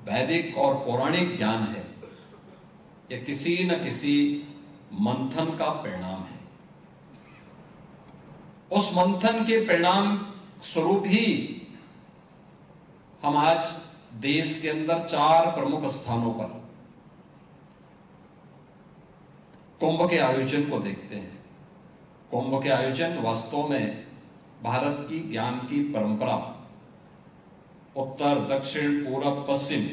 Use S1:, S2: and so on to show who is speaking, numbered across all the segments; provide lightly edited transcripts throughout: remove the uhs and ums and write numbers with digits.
S1: वैदिक और पौराणिक ज्ञान है, यह किसी न किसी मंथन का परिणाम है। उस मंथन के परिणाम स्वरूप ही हम आज देश के अंदर 4 प्रमुख स्थानों पर कुंभ के आयोजन को देखते हैं। कुंभ के आयोजन वास्तव में भारत की ज्ञान की परंपरा, उत्तर दक्षिण पूर्व पश्चिम,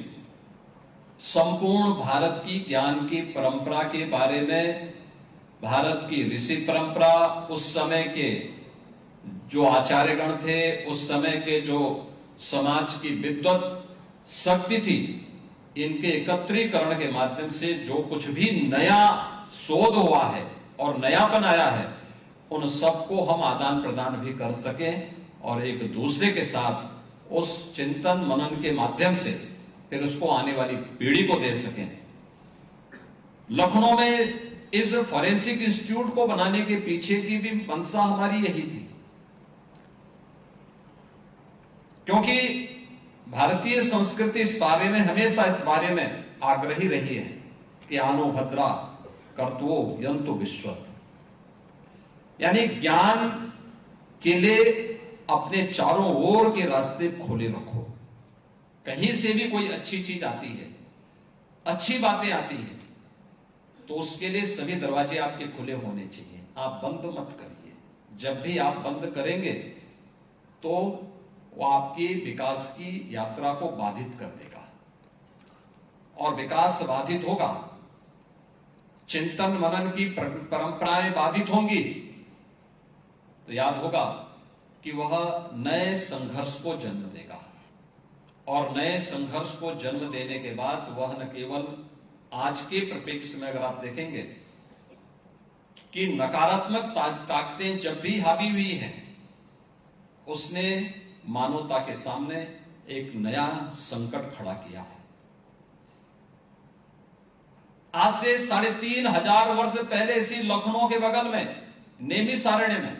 S1: संपूर्ण भारत की ज्ञान की परंपरा के बारे में, भारत की ऋषि परंपरा, उस समय के जो आचार्यगण थे, उस समय के जो समाज की विद्वत शक्ति थी, इनके एकत्रीकरण के माध्यम से जो कुछ भी नया शोध हुआ है और नयापन आया है, उन सबको हम आदान प्रदान भी कर सकें और एक दूसरे के साथ उस चिंतन मनन के माध्यम से फिर उसको आने वाली पीढ़ी को दे सकें। लखनऊ में इस फॉरेंसिक इंस्टीट्यूट को बनाने के पीछे की भी मंशा हमारी यही थी, क्योंकि भारतीय संस्कृति इस बारे में, हमेशा इस बारे में आग्रही रही है कि आनो भद्रा कर्तवो यंतु विश्वत, यानी ज्ञान के लिए अपने चारों ओर के रास्ते खोले रखो। कहीं से भी कोई अच्छी चीज आती है, अच्छी बातें आती है, तो उसके लिए सभी दरवाजे आपके खुले होने चाहिए, आप बंद मत करिए। जब भी आप बंद करेंगे तो वो आपकी विकास की यात्रा को बाधित कर देगा, और विकास बाधित होगा, चिंतन मनन की परंपराएं बाधित होंगी, तो याद होगा कि वह नए संघर्ष को जन्म देगा, और नए संघर्ष को जन्म देने के बाद वह न केवल आज के परिप्रेक्ष्य में अगर आप देखेंगे कि नकारात्मक ताकतें जब भी हावी हुई हैं, उसने मानवता के सामने एक नया संकट खड़ा किया है। आज से 3,500 वर्ष पहले इसी लखनऊ के बगल में नेमिषारण्य में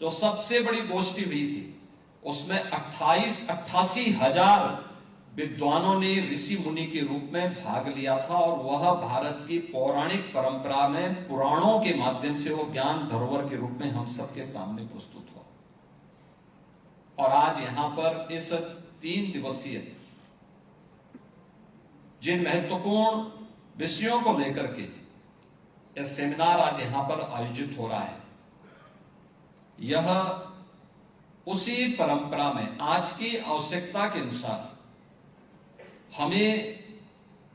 S1: जो सबसे बड़ी गोष्ठी हुई थी, उसमें 88,000 विद्वानों ने ऋषि मुनि के रूप में भाग लिया था, और वह भारत की पौराणिक परंपरा में पुराणों के माध्यम से वो ज्ञान धरोहर के रूप में हम सबके सामने प्रस्तुत हुआ। और आज यहां पर इस 3 दिवसीय जिन महत्वपूर्ण विषयों को लेकर के यह सेमिनार आज यहां पर आयोजित हो रहा है, यह उसी परंपरा में आज की आवश्यकता के अनुसार हमें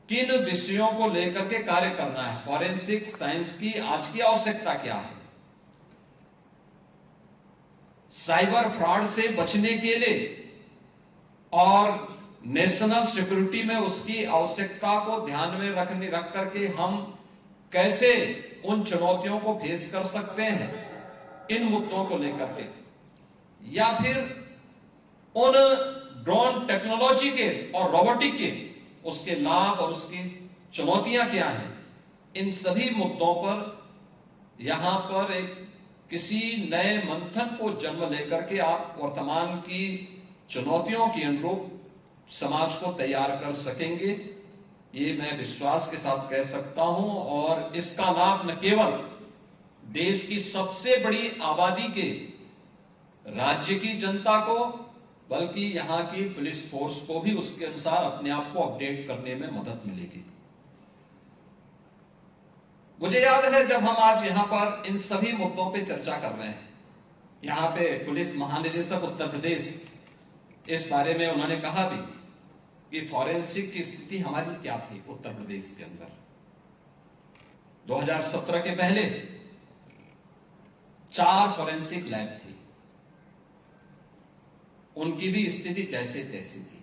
S1: किन विषयों को लेकर के कार्य करना है, फॉरेंसिक साइंस की आज की आवश्यकता क्या है, साइबर फ्रॉड से बचने के लिए और नेशनल सिक्योरिटी में उसकी आवश्यकता को ध्यान में रख करके हम कैसे उन चुनौतियों को फेस कर सकते हैं, इन मुद्दों को लेकर के, या फिर उन ड्रोन टेक्नोलॉजी के और रोबोटिक के उसके लाभ और उसकी चुनौतियां क्या हैं, इन सभी मुद्दों पर यहां पर एक किसी नए मंथन को जन्म लेकर के आप वर्तमान की चुनौतियों के अनुरूप समाज को तैयार कर सकेंगे, ये मैं विश्वास के साथ कह सकता हूं। और इसका लाभ न केवल देश की सबसे बड़ी आबादी के राज्य की जनता को, बल्कि यहां की पुलिस फोर्स को भी उसके अनुसार अपने आप को अपडेट करने में मदद मिलेगी। मुझे याद है जब हम आज यहां पर इन सभी मुद्दों पे चर्चा कर रहे हैं, यहां पे पुलिस महानिदेशक उत्तर प्रदेश इस बारे में उन्होंने कहा भी कि फॉरेंसिक की स्थिति हमारी क्या थी उत्तर प्रदेश के अंदर। 2017 के पहले 4 फॉरेंसिक लैब थी, उनकी भी स्थिति जैसे तैसी थी।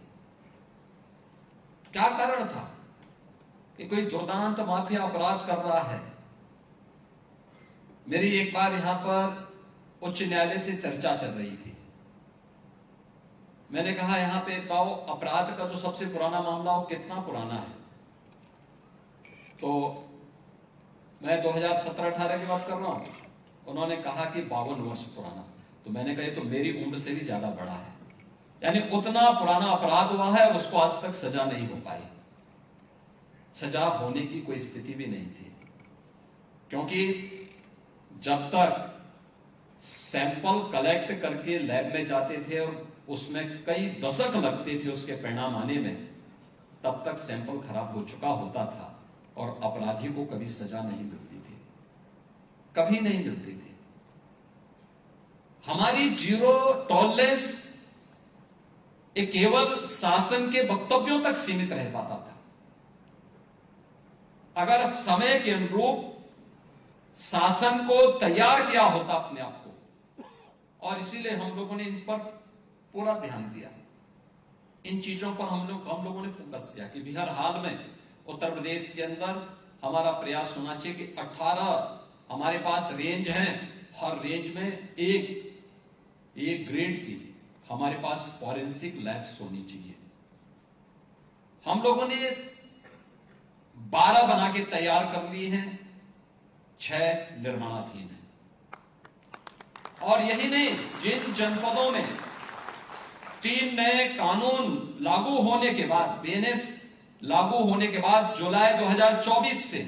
S1: क्या कारण था कि कोई दुर्दांत माफिया अपराध कर रहा है। मेरी एक बार यहां पर उच्च न्यायालय से चर्चा चल रही थी, मैंने कहा यहां पे पाओ अपराध का जो सबसे पुराना मामला हो कितना पुराना है, तो मैं 2017-18 की बात कर रहा हूं, उन्होंने कहा कि 52 वर्ष पुराना। तो मैंने कहा तो मेरी उम्र से भी ज्यादा बड़ा है। यानी उतना पुराना अपराध हुआ है, उसको आज तक सजा नहीं हो पाई। सजा होने की कोई स्थिति भी नहीं थी, क्योंकि जब तक सैंपल कलेक्ट करके लैब में जाते थे और उसमें कई दशक लगते थे उसके परिणाम आने में, तब तक सैंपल खराब हो चुका होता था और अपराधी को कभी सजा नहीं मिलती थी, कभी नहीं मिलती थी। हमारी जीरो टॉलरेंस केवल शासन के वक्तव्यों तक सीमित रह पाता था। अगर समय के अनुरूप शासन को तैयार किया होता अपने आप को, और इसीलिए हम लोगों ने इन पर पूरा ध्यान दिया, इन चीजों पर हम लोगों ने फोकस किया कि हर हाल में उत्तर प्रदेश के अंदर हमारा प्रयास होना चाहिए कि 18 हमारे पास रेंज हैं, हर रेंज में एक ग्रेड की हमारे पास फॉरेंसिक लैब्स होनी चाहिए। हम लोगों ने 12 बना के तैयार कर ली हैं, 6 निर्माणाधीन हैं। और यही नहीं, जिन जनपदों में 3 नए कानून लागू होने के बाद, बीएनएस लागू होने के बाद जुलाई 2024 से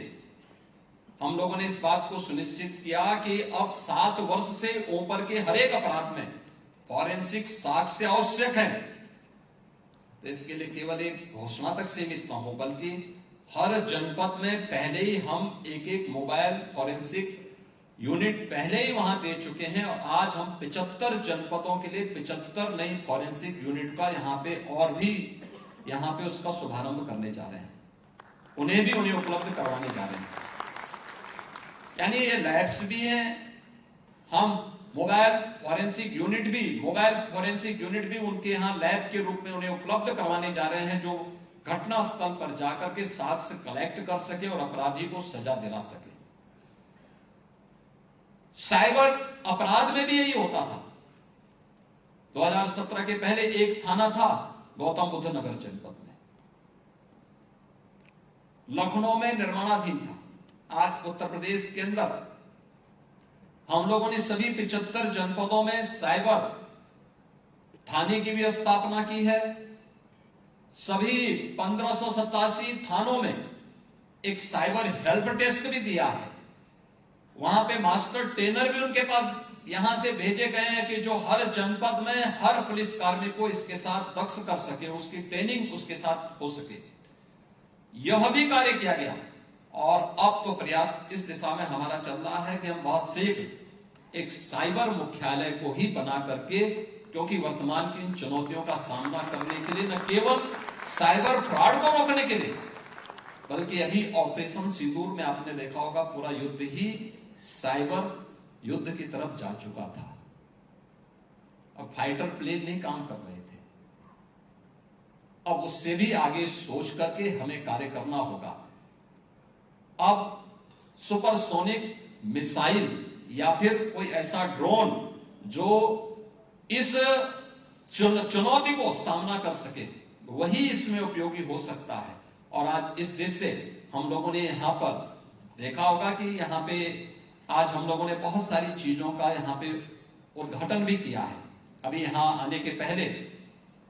S1: हम लोगों ने इस बात को सुनिश्चित किया कि अब 7 वर्ष से ऊपर के हर एक अपराध में फॉरेंसिक साक्ष्य आवश्यक है। तो इसके लिए केवल एक घोषणा तक सीमित न हो, बल्कि हर जनपद में पहले ही हम एक मोबाइल फॉरेंसिक यूनिट पहले ही वहां दे चुके हैं, और आज हम 75 जनपदों के लिए 75 नई फॉरेंसिक यूनिट का यहाँ पे उसका शुभारंभ करने जा रहे हैं, उन्हें उपलब्ध करवाने जा रहे हैं। यानी ये लैब्स भी हैं, हम मोबाइल फॉरेंसिक यूनिट भी उनके यहां लैब के रूप में उन्हें उपलब्ध करवाने जा रहे हैं, जो घटना स्थल पर जाकर के साक्ष्य कलेक्ट कर सके और अपराधी को सजा दिला सके। साइबर अपराध में भी यही होता था। 2017 के पहले एक थाना था गौतम बुद्ध नगर जनपद में, लखनऊ में निर्माणाधीन था। आज उत्तर प्रदेश के अंदर हम लोगों ने सभी 75 जनपदों में साइबर थाने की भी स्थापना की है। सभी 1587 थानों में एक साइबर हेल्प डेस्क भी दिया है। वहां पे मास्टर ट्रेनर भी उनके पास यहां से भेजे गए हैं कि जो हर जनपद में हर पुलिसकर्मी को इसके साथ दक्ष कर सके, उसकी ट्रेनिंग उसके साथ हो सके। यह भी कार्य किया गया, और अब तो प्रयास इस दिशा में हमारा चल रहा है कि हम बहुत शीघ्र एक साइबर मुख्यालय को ही बना करके, क्योंकि वर्तमान की इन चुनौतियों का सामना करने के लिए, न केवल साइबर फ्रॉड को रोकने के लिए, बल्कि अभी ऑपरेशन सिंदूर में आपने देखा होगा पूरा युद्ध ही साइबर युद्ध की तरफ जा चुका था। अब फाइटर प्लेन नहीं काम कर रहे थे, अब उससे भी आगे सोच करके हमें कार्य करना होगा। अब सुपरसोनिक मिसाइल या फिर कोई ऐसा ड्रोन जो इस चुनौती को सामना कर सके, वही इसमें उपयोगी हो सकता है। और आज इस देश से हम लोगों ने यहां पर देखा होगा कि यहां पे आज हम लोगों ने बहुत सारी चीजों का यहां पे उद्घाटन भी किया है। अभी यहां आने के पहले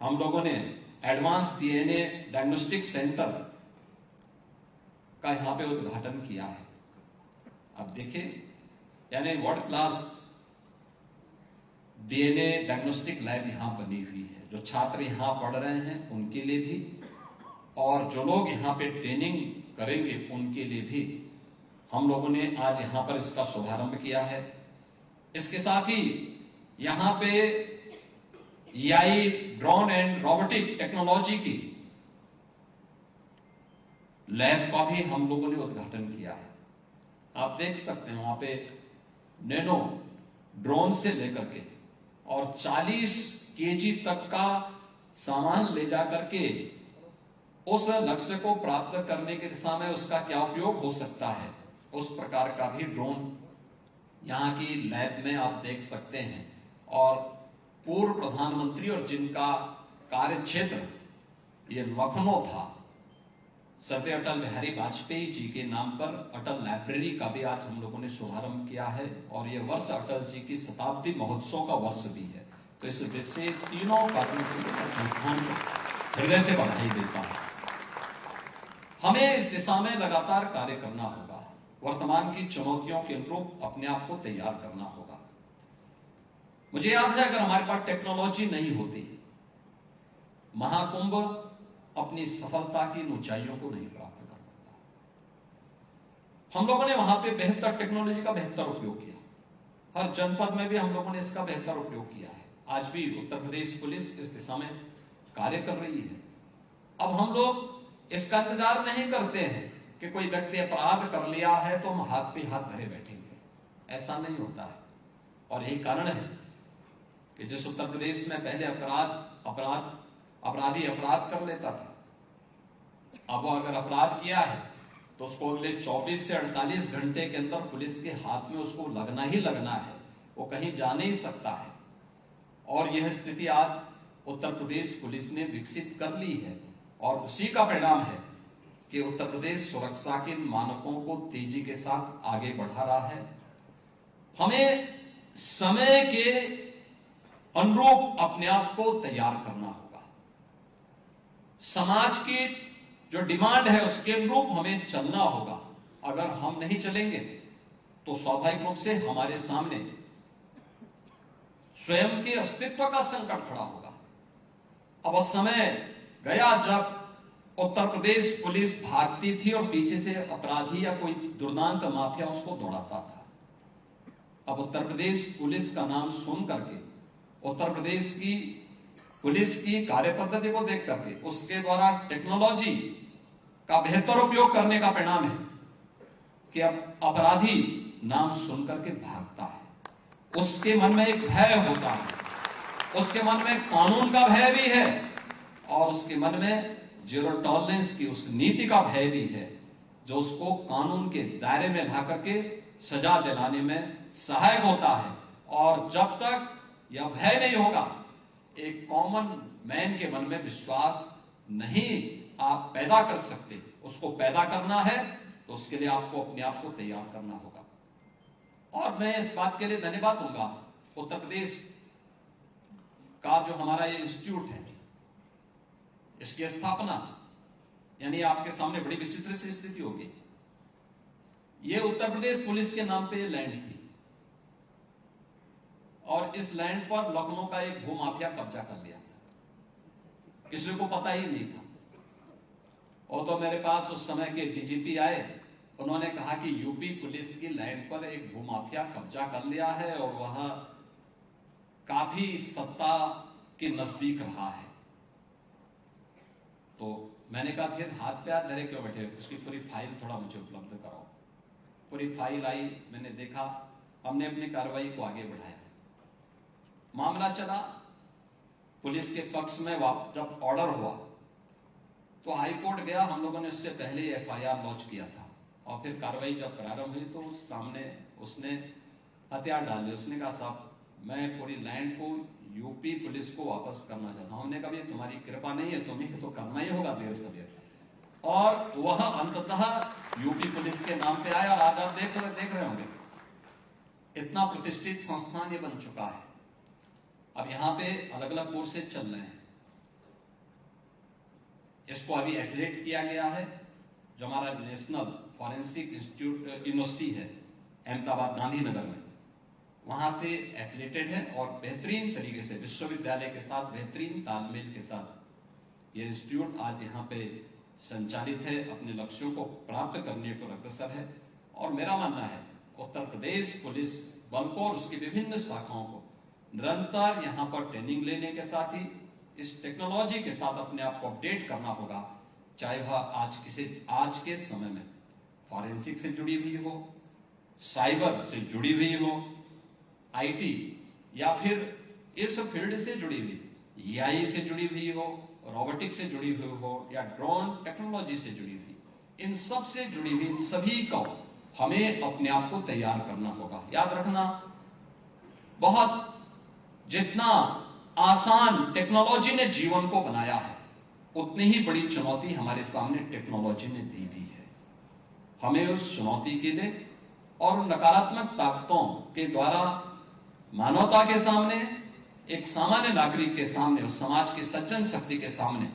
S1: हम लोगों ने एडवांस डीएनए डायग्नोस्टिक सेंटर का यहां पे उद्घाटन किया है। अब देखिए, यानी world class DNA diagnostic lab यहां बनी हुई है। जो छात्र यहां पढ़ रहे हैं उनके लिए भी, और जो लोग यहां पे ट्रेनिंग करेंगे उनके लिए भी हम लोगों ने आज यहां पर इसका शुभारंभ किया है। इसके साथ ही यहां पे AI, drone and robotic technology की लैब का भी हम लोगों ने उद्घाटन किया है। आप देख सकते हैं वहां पे नैनो ड्रोन से लेकर के और 40 केजी तक का सामान ले जाकर के उस लक्ष्य को प्राप्त करने की दिशा में उसका क्या उपयोग हो सकता है, उस प्रकार का भी ड्रोन यहाँ की लैब में आप देख सकते हैं। और पूर्व प्रधानमंत्री और जिनका कार्य क्षेत्र ये लखनऊ था, श्री अटल बिहारी वाजपेयी जी के नाम पर अटल लाइब्रेरी का भी आज हम लोगों ने शुभारंभ किया है। और ये वर्ष अटल जी की शताब्दी महोत्सव का वर्ष भी है, तो इस उद्देश्य से तीनों प्राथमिक संस्थान को हृदय से बधाई देता हूं। हमें इस दिशा में लगातार कार्य करना होगा। वर्तमान की चुनौतियों के अनुरूप अपने आप को तैयार करना होगा। मुझे याद है, अगर हमारे पास टेक्नोलॉजी नहीं होती, महाकुंभ अपनी सफलता की ऊंचाइयों को नहीं प्राप्त कर पाता। हम लोगों ने वहां पे बेहतर टेक्नोलॉजी का बेहतर उपयोग किया। हर जनपद में भी हम लोगों ने इसका बेहतर उपयोग किया है। आज भी उत्तर प्रदेश पुलिस इस दिशा में कार्य कर रही है। अब हम लोग इसका इंतजार नहीं करते हैं कि कोई व्यक्ति अपराध कर लिया है तो हम हाथ पे हाथ धरे बैठेंगे। ऐसा नहीं होता है। और यही कारण है कि जिस उत्तर प्रदेश में पहले अपराधी अपराध कर लेता था, अब वो अगर अपराध किया है तो उसको अगले 24 से 48 घंटे के अंदर पुलिस के हाथ में उसको लगना ही लगना है, वो कहीं जा नहीं सकता है। और यह स्थिति आज उत्तर प्रदेश पुलिस ने विकसित कर ली है और उसी का परिणाम है कि उत्तर प्रदेश सुरक्षा के मानकों को तेजी के साथ आगे बढ़ा रहा है। हमें समय के अनुरूप अपने आप को तैयार करना होगा। समाज की जो डिमांड है उसके अनुरूप हमें चलना होगा। अगर हम नहीं चलेंगे तो स्वाभाविक रूप से हमारे सामने स्वयं के अस्तित्व का संकट खड़ा होगा। अब समय गया जब उत्तर प्रदेश पुलिस भागती थी और पीछे से अपराधी या कोई दुर्दांत माफिया उसको दौड़ाता था। अब उत्तर प्रदेश पुलिस का नाम सुन करके, उत्तर प्रदेश की पुलिस की कार्य पद्धति को देख करके, उसके द्वारा टेक्नोलॉजी का बेहतर उपयोग करने का परिणाम है कि अब अपराधी नाम सुन करके भागता है। उसके मन में एक भय होता है, उसके मन में कानून का भय भी है और उसके मन में जीरो टॉलरेंस की उस नीति का भय भी है जो उसको कानून के दायरे में ला करके सजा दिलाने में सहायक होता है। और जब तक यह भय नहीं होगा, एक कॉमन मैन के मन में विश्वास नहीं आप पैदा कर सकते। उसको पैदा करना है तो उसके लिए आपको अपने आप को तैयार करना होगा। और मैं इस बात के लिए धन्यवाद दूंगा उत्तर प्रदेश का जो हमारा ये इंस्टीट्यूट है, इसकी स्थापना, यानी आपके सामने बड़ी विचित्र सी स्थिति होगी। ये उत्तर प्रदेश पुलिस के नाम पे लैंड थी और इस लैंड पर लखनऊ का एक भूमाफिया कब्जा कर लिया था। किसी को पता ही नहीं था। और तो मेरे पास उस समय के डीजीपी आए, उन्होंने कहा कि यूपी पुलिस की लैंड पर एक भूमाफिया कब्जा कर लिया है और वह काफी सत्ता के नजदीक रहा है। तो मैंने कहा फिर हाथ पे हाथ धरे क्यों बैठे, उसकी पूरी फाइल थोड़ा मुझे उपलब्ध कराओ। पूरी फाइल आई, मैंने देखा, हमने अपनी कार्रवाई को आगे बढ़ाया। मामला चला, पुलिस के पक्ष में जब ऑर्डर हुआ तो हाईकोर्ट गया। हम लोगों ने उससे पहले एफआईआर लॉन्च किया था और फिर कार्रवाई जब प्रारंभ हुई तो सामने उसने हथियार डाल दिए। उसने कहा साहब मैं पूरी लैंड को यूपी पुलिस को वापस करना चाहता हूं। हमने कहा तुम्हारी कृपा नहीं है, तुम्हें तो करना ही होगा देर सवेर। और वह अंततः यूपी पुलिस के नाम पे आया और आज आप देख रहे होंगे इतना प्रतिष्ठित संस्थान ये बन चुका है। अब यहां पे अलग अलग कोर्सेज चल रहे हैं। इसको अभी एफिलिएट किया गया है, जो हमारा नेशनल फॉरेंसिक इंस्टीट्यूट यूनिवर्सिटी है अहमदाबाद गांधीनगर में, वहां से एफिलिएटेड है और बेहतरीन तरीके से विश्वविद्यालय के साथ बेहतरीन तालमेल के साथ ये इंस्टीट्यूट आज यहाँ पे संचालित है, अपने लक्ष्यों को प्राप्त करने को अग्रसर है। और मेरा मानना है उत्तर प्रदेश पुलिस बल को और उसकी विभिन्न शाखाओं को निरंतर यहाँ पर ट्रेनिंग लेने के साथ ही इस टेक्नोलॉजी के साथ अपने आप को अपडेट करना होगा, चाहे वह आज के समय में फॉरेंसिक से जुड़ी हुई हो, साइबर से जुड़ी हुई हो, आईटी या फिर इस फील्ड से जुड़ी हुई, एआई से जुड़ी हुई हो, रोबोटिक्स से जुड़ी हुई हो या ड्रोन टेक्नोलॉजी से जुड़ी हुई, इन सब से जुड़ी हुई सभी को हमें अपने आप को तैयार करना होगा। याद रखना, बहुत जितना आसान टेक्नोलॉजी ने जीवन को बनाया है, उतनी ही बड़ी चुनौती हमारे सामने टेक्नोलॉजी ने दी भी है। हमें उस चुनौती के लिए और नकारात्मक ताकतों के द्वारा मानवता के सामने एक सामान्य नागरिक के सामने और समाज की सज्जन शक्ति के सामने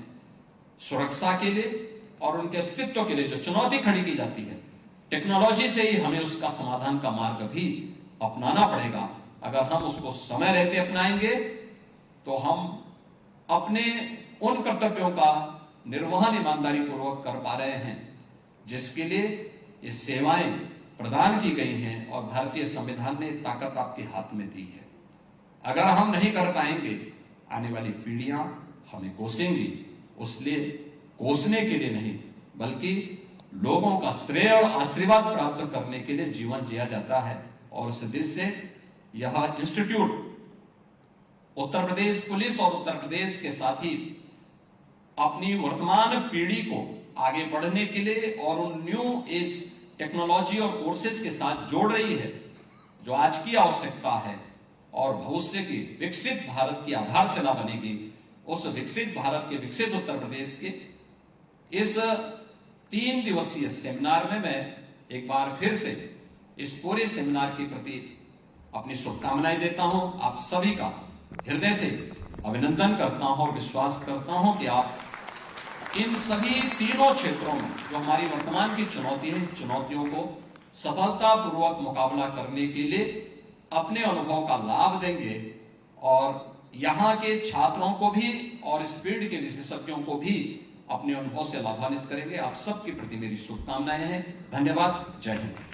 S1: सुरक्षा के लिए और उनके अस्तित्व के लिए जो चुनौती खड़ी की जाती है, टेक्नोलॉजी से ही हमें उसका समाधान का मार्ग भी अपनाना पड़ेगा। अगर हम उसको समय रहते अपनाएंगे तो हम अपने उन कर्तव्यों का निर्वहन ईमानदारी पूर्वक कर पा रहे हैं जिसके लिए ये सेवाएं प्रदान की गई हैं और भारतीय संविधान ने ताकत आपके हाथ में दी है। अगर हम नहीं कर पाएंगे, आने वाली पीढ़ियां हमें कोसेंगी। उसलिए कोसने के लिए नहीं, बल्कि लोगों का श्रेय और आशीर्वाद प्राप्त करने के लिए जीवन जिया जाता है। और उस दृष्टि से यह इंस्टीट्यूट उत्तर प्रदेश पुलिस और उत्तर प्रदेश के साथ ही अपनी वर्तमान पीढ़ी को आगे बढ़ने के लिए और उन न्यू एज टेक्नोलॉजी और कोर्सेज के साथ जोड़ रही है जो आज की आवश्यकता है और भविष्य की विकसित भारत की आधारशिला बनेगी। उस विकसित भारत के विकसित उत्तर प्रदेश के इस 3 दिवसीय सेमिनार में मैं एक बार फिर से इस पूरे सेमिनार के प्रति अपनी शुभकामनाएं देता हूं। आप सभी का हृदय से अभिनंदन करता हूं और विश्वास करता हूं कि आप इन सभी तीनों क्षेत्रों में जो हमारी वर्तमान की चुनौती है, चुनौतियों को सफलतापूर्वक मुकाबला करने के लिए अपने अनुभव का लाभ देंगे और यहाँ के छात्रों को भी और इस फील्ड के विशेषज्ञों को भी अपने अनुभव से लाभान्वित करेंगे। आप सबके प्रति मेरी शुभकामनाएं हैं। धन्यवाद। जय हिंद।